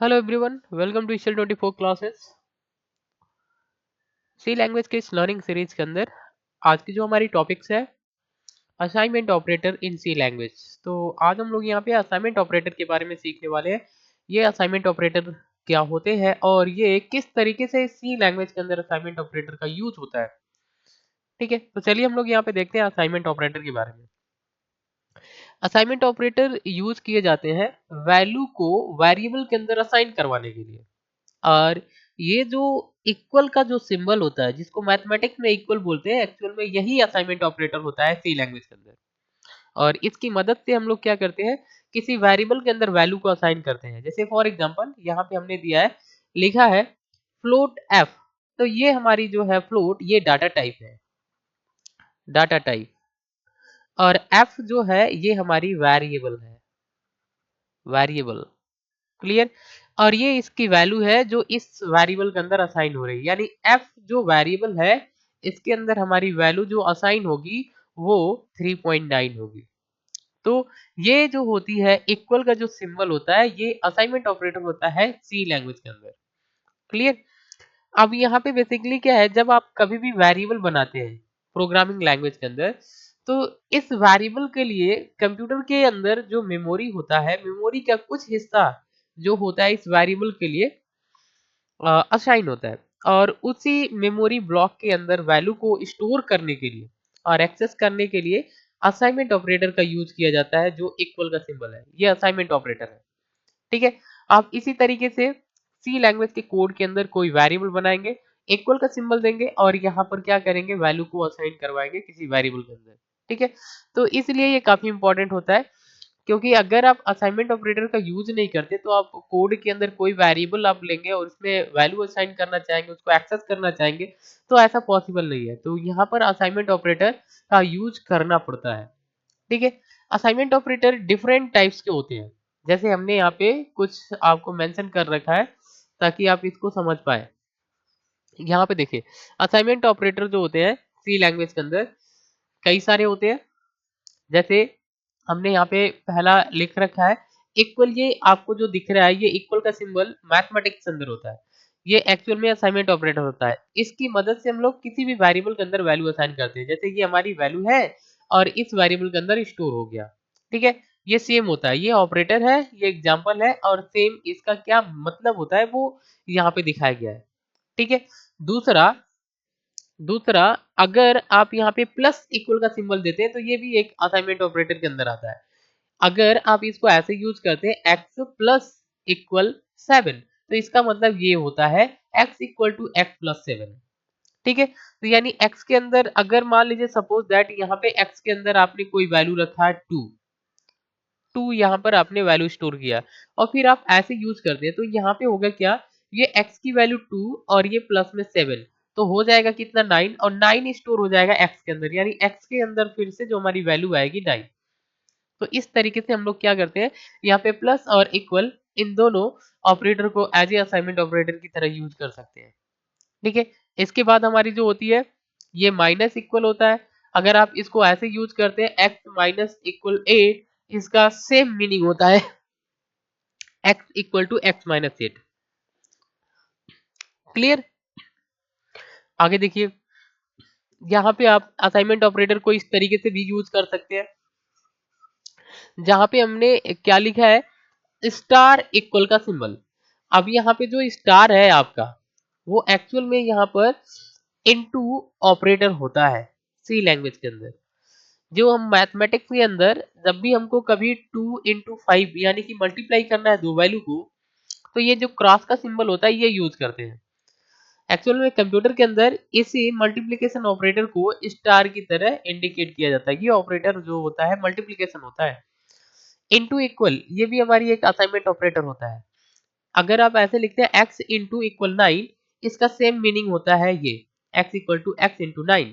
Hello everyone, welcome to ईशल 24 classes. C language के इस लर्निंग सीरीज के अंदर आज की जो हमारी टॉपिक्स है असाइनमेंट ऑपरेटर इन सी लैंग्वेज। तो आज हम लोग यहाँ पे असाइनमेंट ऑपरेटर के बारे में सीखने वाले हैं। ये असाइनमेंट ऑपरेटर क्या होते हैं और ये किस तरीके से सी लैंग्वेज के अंदर असाइनमेंट ऑपरेटर का यूज होता है। ठीक है, तो चलिए हम लोग यहाँ पे देखते हैं असाइनमेंट ऑपरेटर के बारे में। असाइनमेंट ऑपरेटर यूज किए जाते हैं वैल्यू को वेरिएबल के अंदर असाइन करवाने के लिए। और ये जो इक्वल का जो सिंबल होता है जिसको मैथमेटिक्स में इक्वल बोलते हैं, एक्चुअल में यही असाइनमेंट ऑपरेटर होता है सी लैंग्वेज के अंदर। और इसकी मदद से हम लोग क्या करते हैं, किसी वेरिएबल के अंदर वैल्यू को असाइन करते हैं। जैसे फॉर एग्जांपल यहाँ पे हमने दिया है, लिखा है फ्लोट एफ। तो ये हमारी जो है फ्लोट, ये डाटा टाइप है, डाटा टाइप। और एफ जो है ये हमारी वेरिएबल है, वेरिएबल। क्लियर। और ये इसकी वैल्यू है जो इस वेरिएबल के अंदर असाइन हो रही है, यानी एफ जो वेरिएबल है इसके अंदर हमारी वैल्यू जो असाइन होगी वो 3.9 होगी। तो ये जो होती है इक्वल का जो सिंबल होता है, ये असाइनमेंट ऑपरेटर होता है सी लैंग्वेज के अंदर। क्लियर। अब यहाँ पे बेसिकली क्या है, जब आप कभी भी वेरिएबल बनाते हैं प्रोग्रामिंग लैंग्वेज के अंदर, तो इस वेरिएबल के लिए कंप्यूटर के अंदर जो मेमोरी होता है, मेमोरी का कुछ हिस्सा जो होता है इस वेरिएबल के लिए असाइन होता है। और उसी मेमोरी ब्लॉक के अंदर वैल्यू को स्टोर करने के लिए और एक्सेस करने के लिए असाइनमेंट ऑपरेटर का यूज किया जाता है, जो इक्वल का सिंबल है, ये असाइनमेंट ऑपरेटर है। ठीक है। आप इसी तरीके से सी लैंग्वेज के कोड के अंदर कोई वेरिएबल बनाएंगे, इक्वल का सिंबल देंगे और यहाँ पर क्या करेंगे, वैल्यू को असाइन करवाएंगे किसी वेरिएबल के अंदर। ठीक है। तो इसलिए ये काफी इंपॉर्टेंट होता है, क्योंकि अगर आप असाइनमेंट ऑपरेटर का यूज नहीं करते तो आप कोड के अंदर कोई वेरिएबल आप लेंगे और उसमें वैल्यू असाइन करना चाहेंगे, उसको एक्सेस करना चाहेंगे, तो ऐसा पॉसिबल नहीं है। तो यहाँ पर असाइनमेंट ऑपरेटर का यूज करना पड़ता है। ठीक है। असाइनमेंट ऑपरेटर डिफरेंट टाइप्स के होते हैं, जैसे हमने यहाँ पे कुछ आपको मेंशन कर रखा है ताकि आप इसको समझ पाए। यहाँ पे देखिए, असाइनमेंट ऑपरेटर जो होते हैं सी लैंग्वेज के अंदर कई सारे होते हैं। जैसे हमने यहाँ पे पहला लिख रखा है इक्वल। ये आपको जो दिख रहा है, ये इक्वल का सिंबल मैथमेटिक्स के अंदर होता है, ये एक्चुअल में असाइनमेंट ऑपरेटर होता है। इसकी मदद से हम लोग किसी भी वेरिएबल के अंदर वैल्यू असाइन करते हैं। जैसे ये हमारी वैल्यू है और इस वेरिएबल के अंदर स्टोर हो गया। ठीक है। ये सेम होता है, ये ऑपरेटर है, ये एग्जाम्पल है, और सेम इसका क्या मतलब होता है वो यहाँ पे दिखाया गया है। ठीक है। दूसरा दूसरा अगर आप यहाँ पे प्लस इक्वल का सिंबल देते हैं तो ये भी एक असाइनमेंट ऑपरेटर के अंदर आता है। अगर आप इसको ऐसे यूज करते हैं x प्लस इक्वल 7, तो इसका मतलब ये होता है x equal to x plus 7। ठीक है। तो यानी x के अंदर अगर मान लीजिए सपोज दैट यहाँ पे x के अंदर आपने कोई वैल्यू रखा है 2 यहाँ पर आपने वैल्यू स्टोर किया और फिर आप ऐसे यूज करते हैं, तो यहाँ पे होगा क्या, ये x की वैल्यू 2 और ये प्लस में 7, तो हो जाएगा कितना 9, और 9 स्टोर हो जाएगा x के अंदर, यानी x के अंदर फिर से जो हमारी वैल्यू आएगी 9। तो इस तरीके से हम लोग क्या करते हैं, यहाँ पे प्लस और इक्वल इन दोनों ऑपरेटर को एज ए असाइनमेंट ऑपरेटर की तरह यूज कर सकते हैं। ठीक है। इसके बाद हमारी जो होती है, ये माइनस इक्वल होता है। अगर आप इसको ऐसे यूज करते हैं x माइनस इक्वल 8, इसका सेम मीनिंग होता है x equal to x minus 8। Clear. आगे देखिए, यहाँ पे आप असाइनमेंट ऑपरेटर को इस तरीके से भी यूज कर सकते हैं, जहां पे हमने क्या लिखा है, स्टार इक्वल का सिंबल। अब यहाँ पे जो स्टार है आपका, वो एक्चुअल में यहाँ पर इनटू ऑपरेटर होता है सी लैंग्वेज के अंदर। जो हम मैथमेटिक्स के अंदर जब भी हमको कभी 2 into 5 यानी कि मल्टीप्लाई करना है दो वैल्यू को, तो ये जो क्रॉस का सिंबल होता है ये यूज करते हैं। एक्चुअल में कंप्यूटर के अंदर इसी मल्टीप्लिकेशन ऑपरेटर को स्टार की तरह इंडिकेट किया जाता है। ये ऑपरेटर जो होता है मल्टीप्लिकेशन होता है। इनटू इक्वल, ये भी हमारी एक असाइनमेंट ऑपरेटर होता है। अगर आप ऐसे लिखते हैं x इंटू इक्वल 9, इसका सेम मीनिंग होता है ये x equal to x into 9।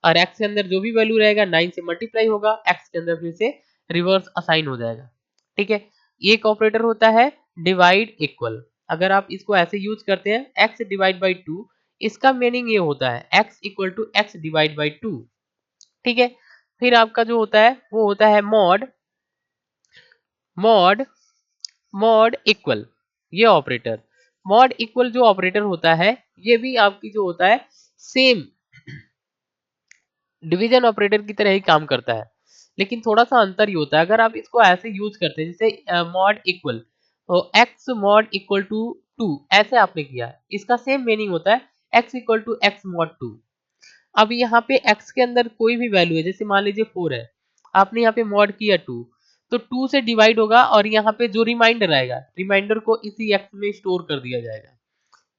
और x के अंदर जो भी वैल्यू रहेगा 9 से मल्टीप्लाई होगा, x के अंदर फिर से रिवर्स असाइन हो जाएगा। ठीक है। एक ऑपरेटर होता है डिवाइड इक्वल। अगर आप इसको ऐसे यूज करते हैं x डिवाइड बाई 2, इसका मीनिंग ये होता है x equal to x divide by 2। ठीक है। फिर आपका जो होता है वो होता है मॉड, मॉड मॉड इक्वल। ये ऑपरेटर। मॉड इक्वल जो ऑपरेटर होता है ये भी आपकी जो होता है सेम डिवीजन ऑपरेटर की तरह ही काम करता है, लेकिन थोड़ा सा अंतर ही होता है। अगर आप इसको ऐसे यूज करते हैं जैसे मॉड इक्वल, तो एक्स मॉड इक्वल टू 2 ऐसे आपने किया, इसका सेम मीनिंग होता है x equal to x mod 2। अब यहाँ पे x के अंदर कोई भी वैल्यू है, जैसे मान लीजिए 4 है, आपने यहाँ पे मॉड किया 2, तो 2 से डिवाइड होगा और यहाँ पे जो रिमाइंडर आएगा, रिमाइंडर को इसी x में स्टोर कर दिया जाएगा।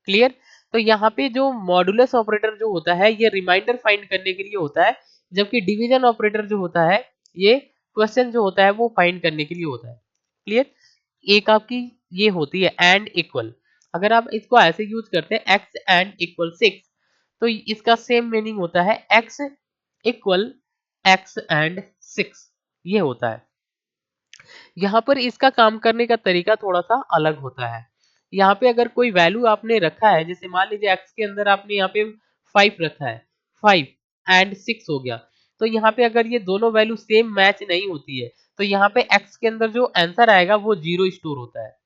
क्लियर? तो यहाँ पे जो मॉडुलस ऑपरेटर जो होता है ये रिमाइंडर फाइंड करने के लिए होता है, जबकि डिवीजन ऑपरेटर जो होता है ये क्वेश्चन जो होता है वो फाइंड करने के लिए होता है। क्लियर? एक आपकी ये होती है एंड इक्वल। अगर आप इसको ऐसे यूज करते हैं एक्स एंड इक्वल 6, तो इसका सेम मीनिंग होता है एक्स इक्वल एक्स एंड 6, ये होता है। यहाँ पर इसका काम करने का तरीका थोड़ा सा अलग होता है। यहाँ पे अगर कोई वैल्यू आपने रखा है, जैसे मान लीजिए एक्स के अंदर आपने यहाँ पे 5 रखा है, 5 एंड 6 हो गया, तो यहाँ पे अगर ये दोनों वैल्यू सेम मैच नहीं होती है, तो यहाँ पे एक्स के अंदर जो आंसर आएगा वो 0 स्टोर होता है।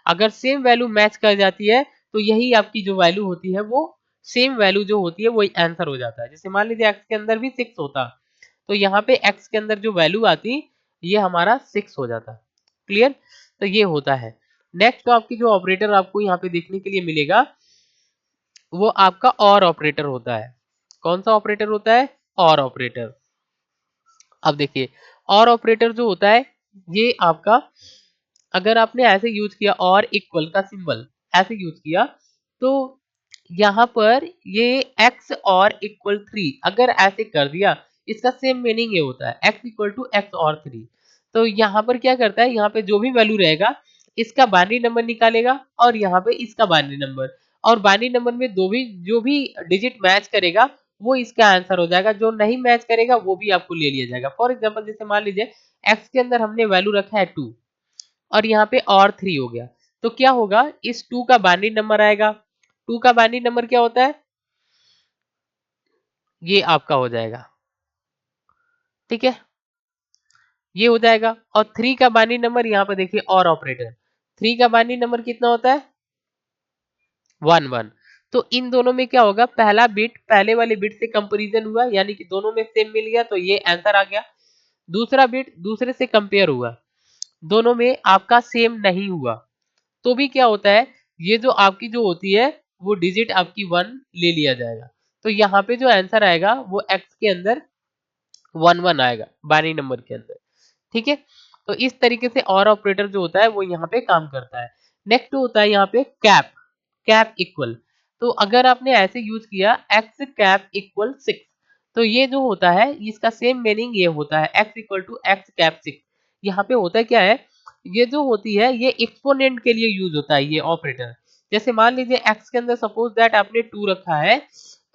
अगर सेम वैल्यू मैच कर जाती है तो यही आपकी जो वैल्यू होती है वो सेम वैल्यू जो होती है वही आंसर हो जाता है। जैसे मान लीजिए एक्स के अंदर भी 6 होता, तो यहाँ पे एक्स के अंदर जो वैल्यू आती ये हमारा 6 हो जाता। क्लियर? तो ये होता है। नेक्स्ट आपकी जो ऑपरेटर आपको यहाँ पे देखने के लिए मिलेगा वो आपका और ऑपरेटर होता है। कौन सा ऑपरेटर होता है? और ऑपरेटर। अब देखिए और ऑपरेटर जो होता है ये आपका, अगर आपने ऐसे यूज किया और इक्वल का सिंबल ऐसे यूज किया, तो यहाँ पर ये x और इक्वल 3 अगर ऐसे कर दिया, इसका सेम मीनिंग ये होता है x इक्वल टू एक्स और 3। तो यहाँ पर क्या करता है, यहाँ पे जो भी वैल्यू रहेगा इसका बाइनरी नंबर निकालेगा और यहाँ पे इसका बाइनरी नंबर, और बाइनरी नंबर में दो भी जो भी डिजिट मैच करेगा वो इसका आंसर हो जाएगा, जो नहीं मैच करेगा वो भी आपको ले लिया जाएगा। फॉर एग्जाम्पल जैसे मान लीजिए x के अंदर हमने वैल्यू रखा है 2 और यहाँ पे और 3 हो गया, तो क्या होगा, इस 2 का बाइनरी नंबर आएगा। 2 का बाइनरी नंबर क्या होता है, ये आपका हो जाएगा। ठीक है, ये हो जाएगा। और 3 का बाइनरी नंबर यहाँ पे देखिए और ऑपरेटर, 3 का बाइनरी नंबर कितना होता है 1 1। तो इन दोनों में क्या होगा, पहला बिट पहले वाले बिट से कंपैरिजन हुआ, यानी कि दोनों में सेम मिल गया तो ये आंसर आ गया। दूसरा बिट दूसरे से कंपेयर हुआ, दोनों में आपका सेम नहीं हुआ, तो भी क्या होता है, ये जो आपकी जो होती है वो डिजिट आपकी 1 ले लिया जाएगा। तो यहाँ पे जो आंसर आएगा वो एक्स के अंदर 1 1 आएगा बाइनरी नंबर के अंदर। ठीक है, तो इस तरीके से और ऑपरेटर जो होता है वो यहाँ पे काम करता है। नेक्स्ट होता है यहाँ पे कैप, कैप इक्वल। तो अगर आपने ऐसे यूज किया एक्स कैप इक्वल 6, तो ये जो होता है इसका सेम मीनिंग ये होता है x equal to x cap 6। यहाँ पे होता है क्या है, ये जो होती है ये एक्सपोनेंट के लिए यूज होता है ये ऑपरेटर। जैसे मान लीजिए एक्स के अंदर सपोज दैट आपने 2 रखा है,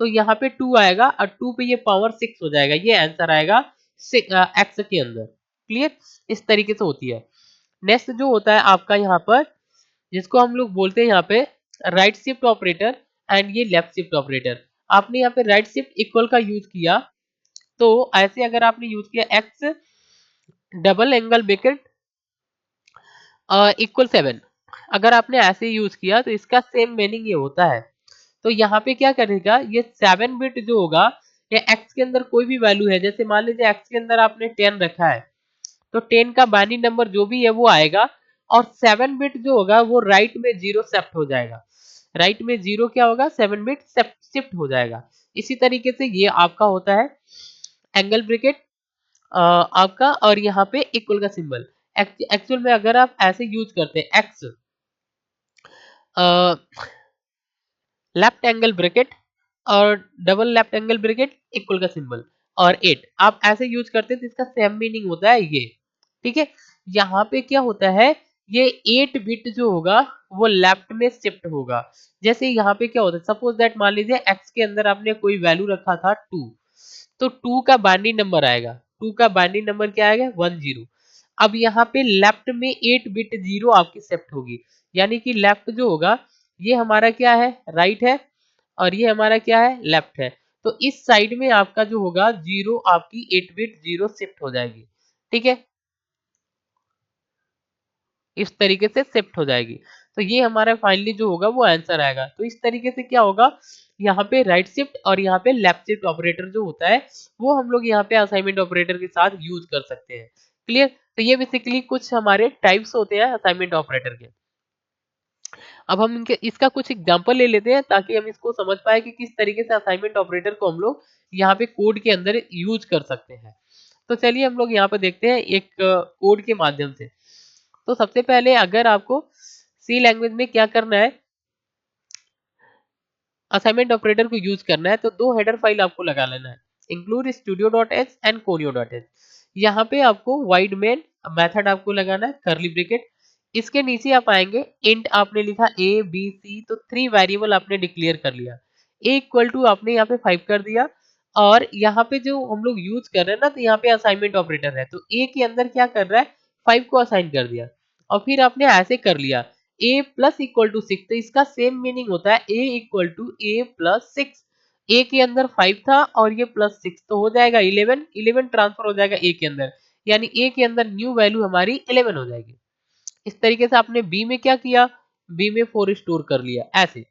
तो यहाँ पे 2 आएगा और 2 पे ये पावर 6 हो जाएगा, ये आंसर आएगा एक्स के अंदर। क्लियर? इस तरीके से होती है। नेक्स्ट जो होता है आपका यहाँ पर, जिसको हम लोग बोलते हैं यहाँ पे राइट शिफ्ट ऑपरेटर एंड ये लेफ्ट शिफ्ट ऑपरेटर। आपने यहाँ पे राइट शिफ्ट इक्वल का यूज किया, तो ऐसे अगर आपने यूज किया x double angle bracket equal 7, अगर आपने ऐसे यूज किया तो इसका सेम मीनिंग ये होता है। तो यहाँ पे क्या करेगा, ये 7 बिट जो होगा, ये एक्स के अंदर कोई भी वैल्यू है, जैसे मान लीजिए एक्स के अंदर आपने 10 रखा है, तो 10 का बाइनरी नंबर जो भी है वो आएगा, और 7 बिट जो होगा वो राइट में 0 शिफ्ट हो जाएगा। राइट में 0 क्या होगा, 7 बिट शिफ्ट हो जाएगा। इसी तरीके से ये आपका होता है एंगल ब्रैकेट आपका, और यहाँ पे इक्वल का सिंबल। एक्चुअल में अगर आप ऐसे यूज करते हैं एक्स लेफ्ट एंगल ब्रैकेट और double left angle bracket equal का सिंबल और 8 आप ऐसे यूज करते हैं, तो इसका सेम मीनिंग होता है ये। ठीक है, यहाँ पे क्या होता है, ये 8 बिट जो होगा वो लेफ्ट में शिफ्ट होगा। जैसे यहाँ पे क्या होता है, सपोज दैट मान लीजिए एक्स के अंदर आपने कोई वैल्यू रखा था 2, तो 2 का बाइनरी नंबर आएगा, 2 का बाइनरी नंबर क्या आएगा 1 0। अब यहाँ पे लेफ्ट में 8 बिट 0 आपकी शिफ्ट होगी, यानी कि लेफ्ट जो होगा ये हमारा क्या है, राइट है, और ये हमारा क्या है, लेफ्ट है। तो इस साइड में आपका जो होगा 0 आपकी 8 बिट 0 शिफ्ट हो जाएगी। ठीक है, इस तरीके से शिफ्ट हो जाएगी। तो ये हमारा फाइनली जो होगा वो आंसर आएगा। तो इस तरीके से क्या होगा, यहाँ पे राइट शिफ्ट और यहाँ पे लेफ्ट शिफ्ट ऑपरेटर जो होता है वो हम लोग यहाँ पे असाइनमेंट ऑपरेटर के साथ यूज कर सकते हैं। क्लियर। तो ये बेसिकली कुछ हमारे टाइप्स होते हैं असाइनमेंट ऑपरेटर के। अब हम इनके इसका कुछ एग्जांपल ले लेते हैं ताकि हम इसको समझ पाए कि किस तरीके से असाइनमेंट ऑपरेटर को हम लोग यहाँ पे कोड के अंदर यूज कर सकते हैं। तो चलिए हम लोग यहाँ पे देखते हैं एक कोड के माध्यम से। तो सबसे पहले अगर आपको सी लैंग्वेज में क्या करना है, असाइनमेंट ऑपरेटर को यूज करना है, तो दो हेडर फाइल आपको लगा लेना है, इंक्लूड studio.h एंड conio.h। यहाँ पे आपको वाइड मेन मेथड आपको लगाना है, कर्ली ब्रैकेट, इसके नीचे आप आएंगे, इंट आपने लिखा a b c, तो 3 वेरिएबल आपने डिक्लेयर कर लिया, a इक्वल टू आपने यहाँ पे 5 कर दिया, और यहाँ पे जो हम लोग यूज कर रहे हैं ना, तो यहाँ पे असाइनमेंट ऑपरेटर है, तो a के अंदर क्या कर रहा है, 5 को असाइन कर दिया, और फिर आपने ऐसे कर लिया a प्लस इक्वल टू 6, तो इसका सेम मीनिंग होता है a equal to a plus 6। a के अंदर 5 था और ये प्लस 6, तो हो जाएगा 11, 11 ट्रांसफर हो जाएगा a के अंदर, यानी a के अंदर न्यू वैल्यू हमारी 11 हो जाएगी। इस तरीके से आपने b में क्या किया, b में 4 स्टोर कर लिया ऐसे,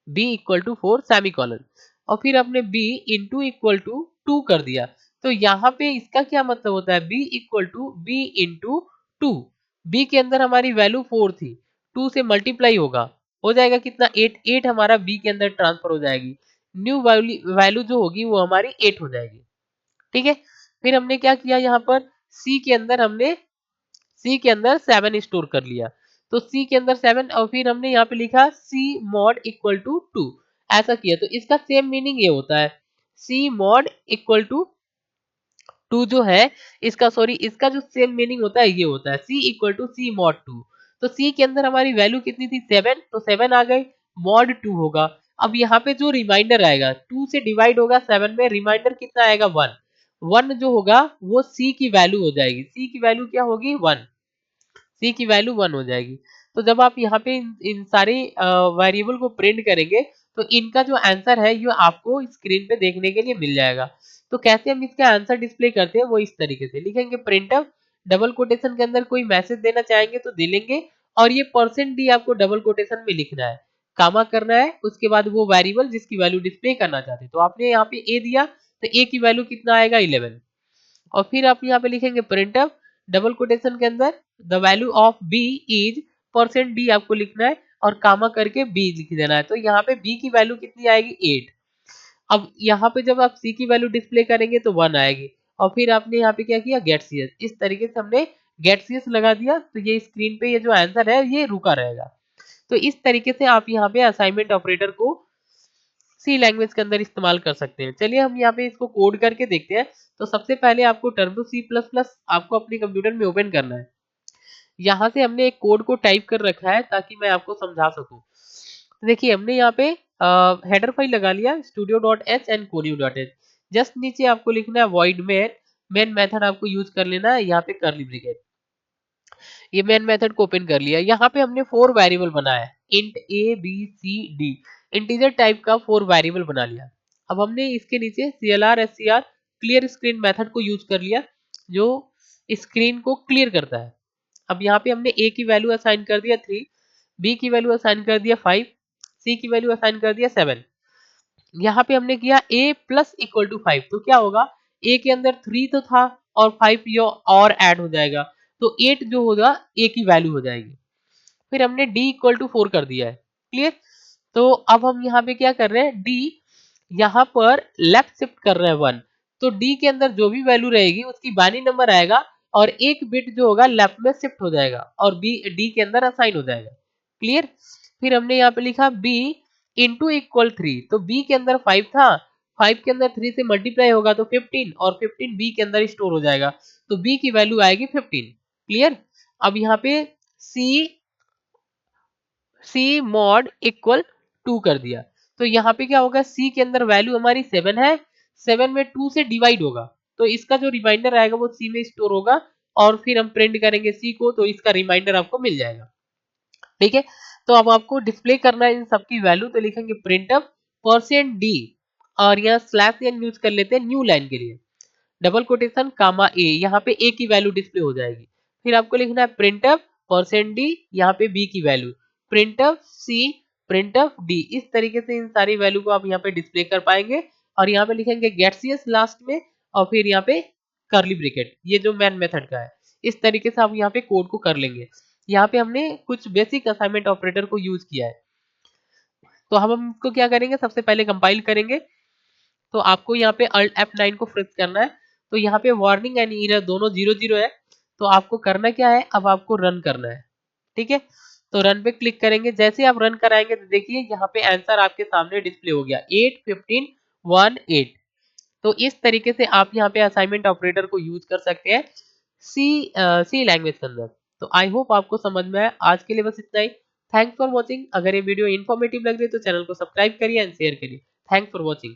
b इक्वल टू 4 सेमीकोलन, और फिर आपने b इंटू इक्वल टू 2 कर दिया। तो यहाँ पे इसका क्या मतलब होता है, b equal to b into 2, b के अंदर हमारी वैल्यू 4 थी, 2 से मल्टीप्लाई होगा, हो जाएगा कितना 8, 8 हमारा b के अंदर ट्रांसफर हो जाएगी, न्यू वैल्यू जो होगी वो हमारी 8 हो जाएगी। ठीक है। फिर हमने क्या किया, यहाँ पर C के अंदर 7 स्टोर कर लिया, तो C के अंदर 7, और फिर हमने यहाँ पे लिखा C mod इक्वल टू 2, ऐसा किया, तो इसका सेम मीनिंग ये होता है, C mod इक्वल टू 2 जो है, इसका जो सेम मीनिंग होता है ये होता है C equal to C mod 2। तो C के अंदर हमारी वैल्यू कितनी थी 7, तो 7 आ गई, mod 2 होगा। अब यहाँ पे जो रिमाइंडर आएगा 2 से डिवाइड होगा 7 में, रिमाइंडर कितना आएगा 1, 1 जो होगा वो C की वैल्यू हो जाएगी, C की वैल्यू क्या होगी 1, C की वैल्यू 1 हो जाएगी। तो जब आप यहाँ पे इन सारे वेरिएबल को प्रिंट करेंगे तो इनका जो आंसर है ये आपको स्क्रीन पे देखने के लिए मिल जाएगा। तो कैसे हम इसका आंसर डिस्प्ले करते हैं, वो इस तरीके से लिखेंगे, प्रिंटफ डबल कोटेशन के अंदर कोई मैसेज देना चाहेंगे तो दे लेंगे, और ये %d आपको डबल कोटेशन में लिखना है, कामा करना है, उसके बाद वो वेरिएबल जिसकी वैल्यू डिस्प्ले करना चाहते हैं, तो आपने यहाँ पे a दिया, तो a की वैल्यू कितना आएगा 11, और फिर आप यहाँ पे लिखेंगे प्रिंटफ डबल कोटेशन के अंदर the value of b is %d आपको लिखना है, और कामा करके b लिख देना है, तो यहाँ पे b की वैल्यू कितनी आएगी 8। अब यहाँ पे जब आप c की वैल्यू डिस्प्ले करेंगे तो 1 आएगी, और फिर आपने यहाँ पे क्या किया, गेट cs, इस तरीके से हमने गेट cs लगा दिया, तो ये स्क्रीन पे ये जो आंसर है ये रुका रहेगा। तो इस तरीके से आप यहाँ पे असाइनमेंट ऑपरेटर को सी लैंग्वेज के अंदर इस्तेमाल कर सकते हैं। चलिए हम यहाँ पे इसको कोड करके देखते हैं। तो सबसे पहले आपको टर्बो सी प्लस प्लस आपको अपने कंप्यूटर में ओपन करना है। यहाँ से हमने एक कोड को टाइप कर रखा है ताकि मैं आपको समझा सकूं। तो देखिए हमने यहाँ पे हेडर फाइल लगा लिया studio.h एंड conio.h। जस्ट नीचे आपको लिखना है void मेन मेथड आपको यूज कर लेना है, यहाँ पे कर्ली ब्रैकेट, ये मेन मेथड को ओपन कर लिया। यहाँ पे हमने 4 वेरिएबल बनाया है, int a b c d, integer type का 4 वेरिएबल बना लिया। अब हमने इसके नीचे clr scr clear screen method को यूज कर लिया, जो स्क्रीन को क्लियर करता है। अब यहाँ पे हमने a की वैल्यू असाइन कर दिया 3, b की वैल्यू असाइन कर दिया 5, c की वैल्यू असाइन कर दिया 7। यहाँ पे हमने किया a प्लस इक्वल टू 5, तो क्या होगा, a के अंदर 3 तो था और 5 यो और ऐड हो जाएगा, तो 8 जो होगा a की वैल्यू हो जाएगी। फिर हमने d इक्वल टू 4 कर दिया है। क्लियर। तो अब हम यहाँ पे क्या कर रहे हैं, d यहाँ पर लेफ्ट शिफ्ट कर रहे हैं 1, तो d के अंदर जो भी वैल्यू रहेगी उसकी बाइनरी नंबर आएगा, और एक बिट जो होगा लेफ्ट में शिफ्ट हो जाएगा और b d के अंदर असाइन हो जाएगा। क्लियर। फिर हमने यहाँ पे लिखा b इंटू इक्वल 3, तो b के अंदर 5 था, 5 के अंदर 3 से मल्टीप्लाई होगा तो 15, और 15 b के अंदर स्टोर हो जाएगा, तो b की वैल्यू आएगी 15। क्लियर। अब यहाँ पे c mod इक्वल 2 कर दिया, तो यहाँ पे क्या होगा, c के अंदर वैल्यू हमारी 7 है, 7 में 2 से डिवाइड होगा, तो इसका जो रिमाइंडर आएगा वो c में स्टोर होगा, और फिर हम प्रिंट करेंगे c को, तो इसका रिमाइंडर आपको मिल जाएगा। ठीक है। तो अब आपको डिस्प्ले करना है इन सबकी वैल्यू, तो लिखेंगे प्रिंटफ %d, और यहाँ स्लैश n यूज कर लेते हैं न्यू लाइन के लिए, डबल कोटेशन कामा a, यहाँ पे a की वैल्यू डिस्प्ले हो जाएगी। फिर आपको लिखना है प्रिंटफ %d, यहाँ पे b की वैल्यू, प्रिंटफ सी, प्रिंटफ डी, इस तरीके से इन सारी वैल्यू को आप यहाँ पे डिस्प्ले कर पाएंगे। और यहाँ पे लिखेंगे गेट सीएस लास्ट में और फिर यहाँ पे कर्ली ब्रैकेट, ये जो मेन मेथड का है। इस तरीके से आप यहाँ पे कोड को कर लेंगे। यहाँ पे हमने कुछ बेसिक असाइनमेंट ऑपरेटर को यूज किया है। तो हम इसको क्या करेंगे, सबसे पहले कंपाइल करेंगे। तो आपको यहाँ पे अल्ट F9 को प्रेस करना है। तो यहाँ पे वार्निंग एंड एरर दोनों 0 0 है। तो आपको करना क्या है, अब आपको रन करना है। ठीक है, तो रन पे क्लिक करेंगे। जैसे आप रन कराएंगे तो देखिए यहाँ पे आंसर आपके सामने डिस्प्ले हो गया 8 15 1 8। तो इस तरीके से आप यहाँ पे असाइनमेंट ऑपरेटर को यूज कर सकते हैं सी लैंग्वेज के अंदर। तो आई होप आपको समझ में आया। आज के लिए बस इतना ही। Thanks for watching. अगर ये वीडियो इन्फॉर्मेटिव लग रही है तो चैनल को सब्सक्राइब करिए एंड शेयर करिए। Thanks for watching.